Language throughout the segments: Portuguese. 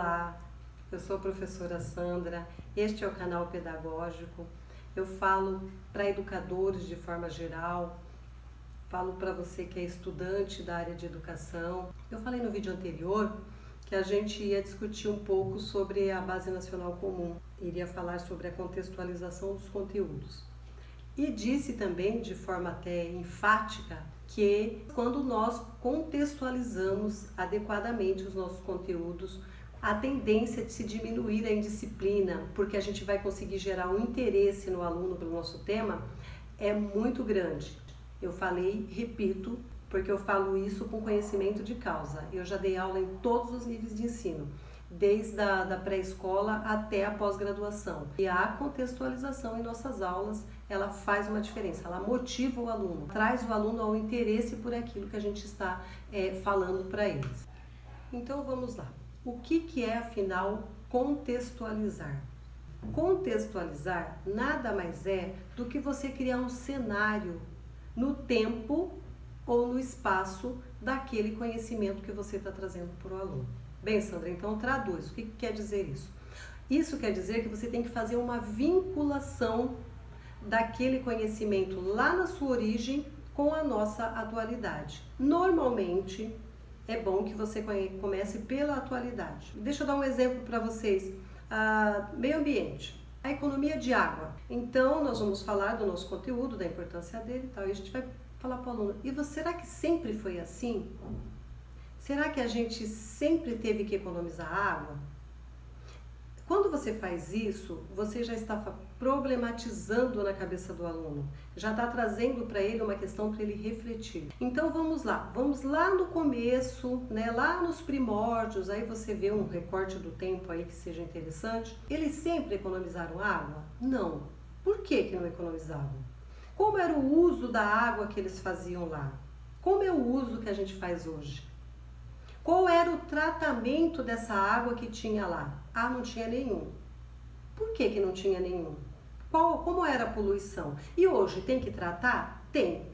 Olá, eu sou a professora Sandra, este é o canal pedagógico. Eu falo para educadores de forma geral, falo para você que é estudante da área de educação. Eu falei no vídeo anterior que a gente ia discutir um pouco sobre a Base Nacional Comum, iria falar sobre a contextualização dos conteúdos. E disse também, de forma até enfática, que quando nós contextualizamos adequadamente os nossos conteúdos, a tendência de se diminuir a indisciplina, porque a gente vai conseguir gerar um interesse no aluno pelo nosso tema, é muito grande. Eu falei, repito, porque eu falo isso com conhecimento de causa. Eu já dei aula em todos os níveis de ensino, desde a pré-escola até a pós-graduação. E a contextualização em nossas aulas, ela faz uma diferença, ela motiva o aluno, traz o aluno ao interesse por aquilo que a gente está falando para eles. Então vamos lá. O que é, afinal, contextualizar? Contextualizar nada mais é do que você criar um cenário no tempo ou no espaço daquele conhecimento que você está trazendo para o aluno. Bem, Sandra, então traduz. O que quer dizer isso? Isso quer dizer que você tem que fazer uma vinculação daquele conhecimento lá na sua origem com a nossa atualidade. Normalmente, é bom que você comece pela atualidade. Deixa eu dar um exemplo para vocês. Meio ambiente, a economia de água. Então, nós vamos falar do nosso conteúdo, da importância dele e tal, e a gente vai falar para o aluno, será que sempre foi assim? Será que a gente sempre teve que economizar água? Quando você faz isso, você já está problematizando na cabeça do aluno, já está trazendo para ele uma questão para ele refletir. Então vamos lá no começo, né, lá nos primórdios, aí você vê um recorte do tempo aí que seja interessante. Eles sempre economizaram água? Não. Por que não economizavam? Como era o uso da água que eles faziam lá? Como é o uso que a gente faz hoje? Qual era o tratamento dessa água que tinha lá? Não tinha nenhum. Por que não tinha nenhum? Como era a poluição? E hoje tem que tratar? Tem.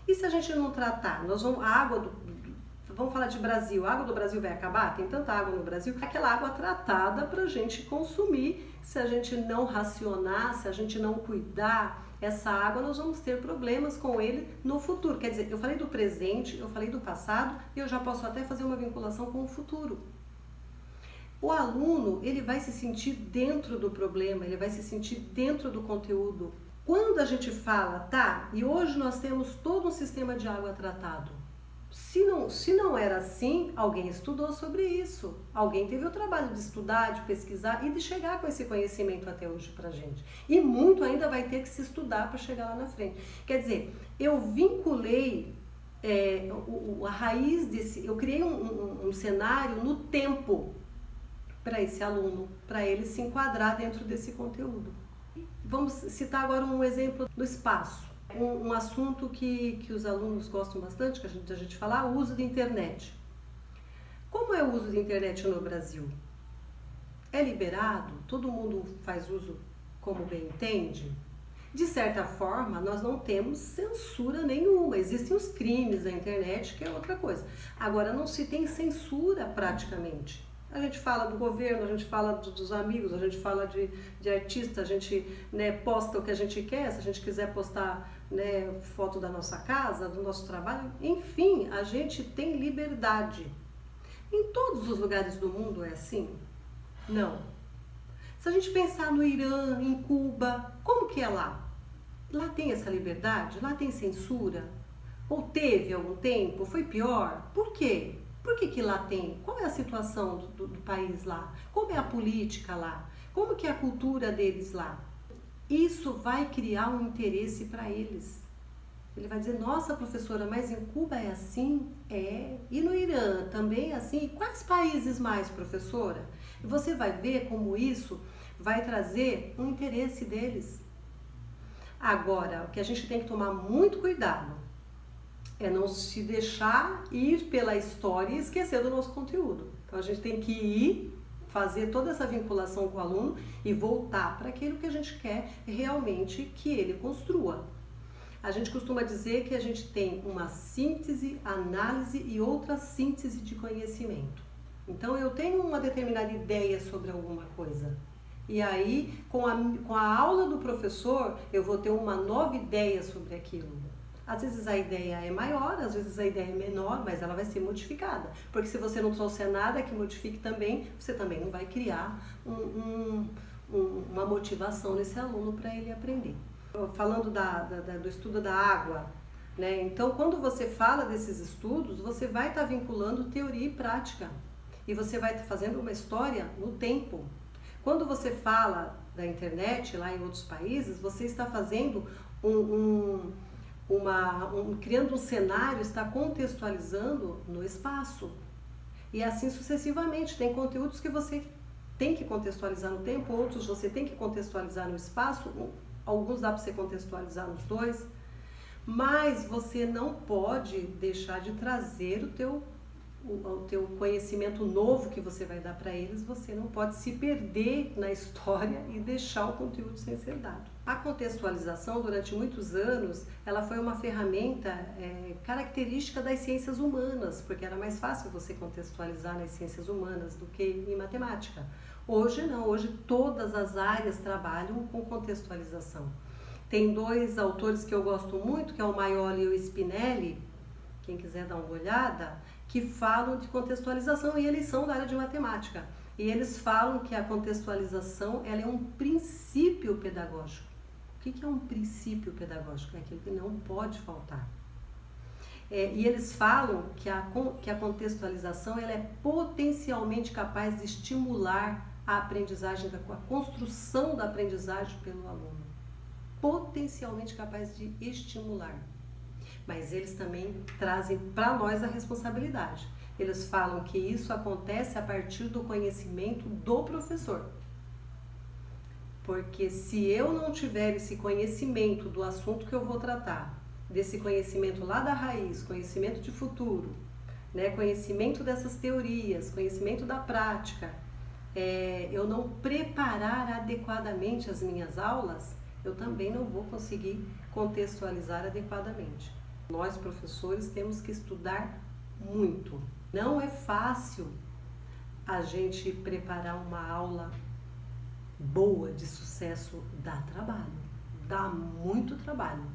E se a gente não tratar? Vamos falar de Brasil. A água do Brasil vai acabar? Tem tanta água no Brasil. Aquela água tratada para a gente consumir. Se a gente não racionar, se a gente não cuidar, essa água nós vamos ter problemas com ele no futuro. Quer dizer, eu falei do presente, eu falei do passado e eu já posso até fazer uma vinculação com o futuro. O aluno, ele vai se sentir dentro do problema, ele vai se sentir dentro do conteúdo. Quando a gente fala, e hoje nós temos todo um sistema de água tratado. Se não era assim, alguém estudou sobre isso. Alguém teve o trabalho de estudar, de pesquisar e de chegar com esse conhecimento até hoje pra gente. E muito ainda vai ter que se estudar para chegar lá na frente. Quer dizer, eu vinculei a raiz desse... Eu criei um cenário no tempo para esse aluno, para ele se enquadrar dentro desse conteúdo. Vamos citar agora um exemplo do espaço. Um assunto que os alunos gostam bastante, que a gente falar, o uso da internet. Como é o uso da internet no Brasil? É liberado? Todo mundo faz uso como bem entende? De certa forma, nós não temos censura nenhuma. Existem os crimes na internet, que é outra coisa. Agora, não se tem censura praticamente. A gente fala do governo, a gente fala dos amigos, a gente fala de artista, a gente posta o que a gente quer, se a gente quiser postar foto da nossa casa, do nosso trabalho, enfim, a gente tem liberdade. Em todos os lugares do mundo é assim? Não. Se a gente pensar no Irã, em Cuba, como que é lá? Lá tem essa liberdade? Lá tem censura? Ou teve algum tempo? Foi pior? Por quê? Por que lá tem? Qual é a situação do país lá? Como é a política lá? Como que é a cultura deles lá? Isso vai criar um interesse para eles. Ele vai dizer, nossa professora, mas em Cuba é assim? É. E no Irã também é assim? E quais países mais, professora? E você vai ver como isso vai trazer um interesse deles. Agora, o que a gente tem que tomar muito cuidado é não se deixar ir pela história e esquecer do nosso conteúdo. Então a gente tem que ir, fazer toda essa vinculação com o aluno e voltar para aquilo que a gente quer realmente que ele construa. A gente costuma dizer que a gente tem uma síntese, análise e outra síntese de conhecimento. Então eu tenho uma determinada ideia sobre alguma coisa. E aí, com a aula do professor, eu vou ter uma nova ideia sobre aquilo. Às vezes a ideia é maior, às vezes a ideia é menor, mas ela vai ser modificada. Porque se você não trouxer nada que modifique também, você também não vai criar uma motivação nesse aluno para ele aprender. Falando do estudo da água, né? Então, quando você fala desses estudos, você vai estar vinculando teoria e prática. E você vai estar fazendo uma história no tempo. Quando você fala da internet lá em outros países, você está fazendo criando um cenário, está contextualizando no espaço. E assim sucessivamente. Tem conteúdos que você tem que contextualizar no tempo, outros você tem que contextualizar no espaço, alguns dá para você contextualizar nos dois, mas você não pode deixar de trazer o teu conhecimento novo que você vai dar para eles, você não pode se perder na história e deixar o conteúdo sem ser dado. A contextualização, durante muitos anos, ela foi uma ferramenta característica das ciências humanas, porque era mais fácil você contextualizar nas ciências humanas do que em matemática. Hoje não, hoje todas as áreas trabalham com contextualização. Tem dois autores que eu gosto muito, que é o Maioli e o Spinelli, quem quiser dar uma olhada, que falam de contextualização e eles são da área de matemática. E eles falam que a contextualização ela é um princípio pedagógico. O que é um princípio pedagógico? É aquilo que não pode faltar. E eles falam que a contextualização ela é potencialmente capaz de estimular a aprendizagem, a construção da aprendizagem pelo aluno. Potencialmente capaz de estimular. Mas eles também trazem para nós a responsabilidade. Eles falam que isso acontece a partir do conhecimento do professor. Porque se eu não tiver esse conhecimento do assunto que eu vou tratar, desse conhecimento lá da raiz, conhecimento de futuro, né, conhecimento dessas teorias, conhecimento da prática, eu não preparar adequadamente as minhas aulas, eu também não vou conseguir contextualizar adequadamente. Nós, professores, temos que estudar muito. Não é fácil a gente preparar uma aula boa, de sucesso, dá trabalho, dá muito trabalho.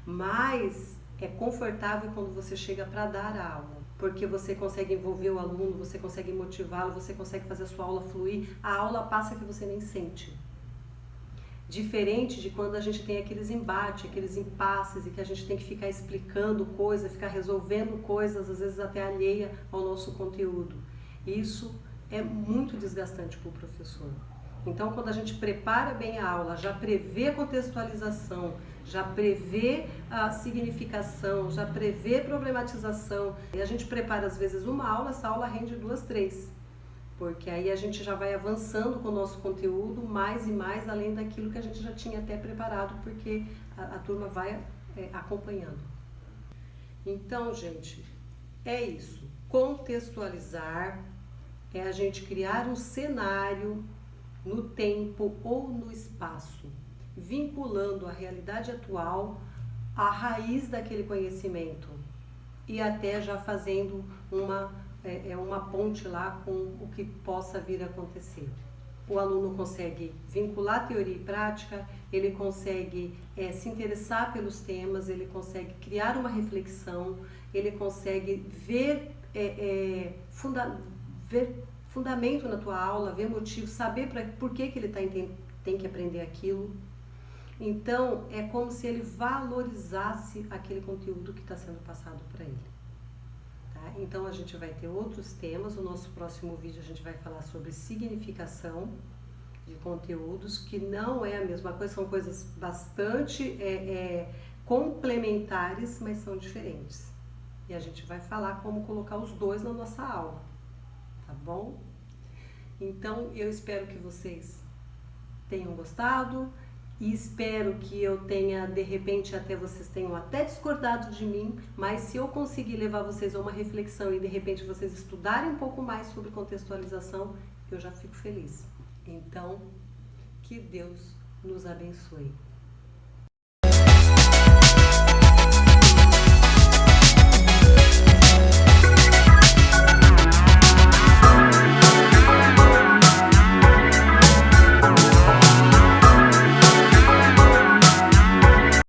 Mas é confortável quando você chega para dar a aula, porque você consegue envolver o aluno, você consegue motivá-lo, você consegue fazer a sua aula fluir, a aula passa que você nem sente. Diferente de quando a gente tem aqueles embates, aqueles impasses e que a gente tem que ficar explicando coisas, ficar resolvendo coisas, às vezes até alheia ao nosso conteúdo. Isso é muito desgastante para o professor. Então, quando a gente prepara bem a aula, já prevê a contextualização, já prevê a significação, já prevê problematização, e a gente prepara às vezes uma aula, essa aula rende 2, 3. Porque aí a gente já vai avançando com o nosso conteúdo mais e mais, além daquilo que a gente já tinha até preparado, porque a turma vai acompanhando. Então, gente, é isso. Contextualizar é a gente criar um cenário no tempo ou no espaço, vinculando a realidade atual à raiz daquele conhecimento e até já fazendo uma ponte lá com o que possa vir a acontecer. O aluno consegue vincular teoria e prática, ele consegue se interessar pelos temas, ele consegue criar uma reflexão, ele consegue ver fundamento na tua aula, ver motivo, saber por que ele tem que aprender aquilo. Então, é como se ele valorizasse aquele conteúdo que está sendo passado para ele. Então a gente vai ter outros temas, no nosso próximo vídeo a gente vai falar sobre significação de conteúdos, que não é a mesma coisa, são coisas bastante complementares, mas são diferentes. E a gente vai falar como colocar os dois na nossa aula, tá bom? Então eu espero que vocês tenham gostado. E espero que eu tenha, de repente, até vocês tenham até discordado de mim, mas se eu conseguir levar vocês a uma reflexão e de repente vocês estudarem um pouco mais sobre contextualização, eu já fico feliz. Então, que Deus nos abençoe.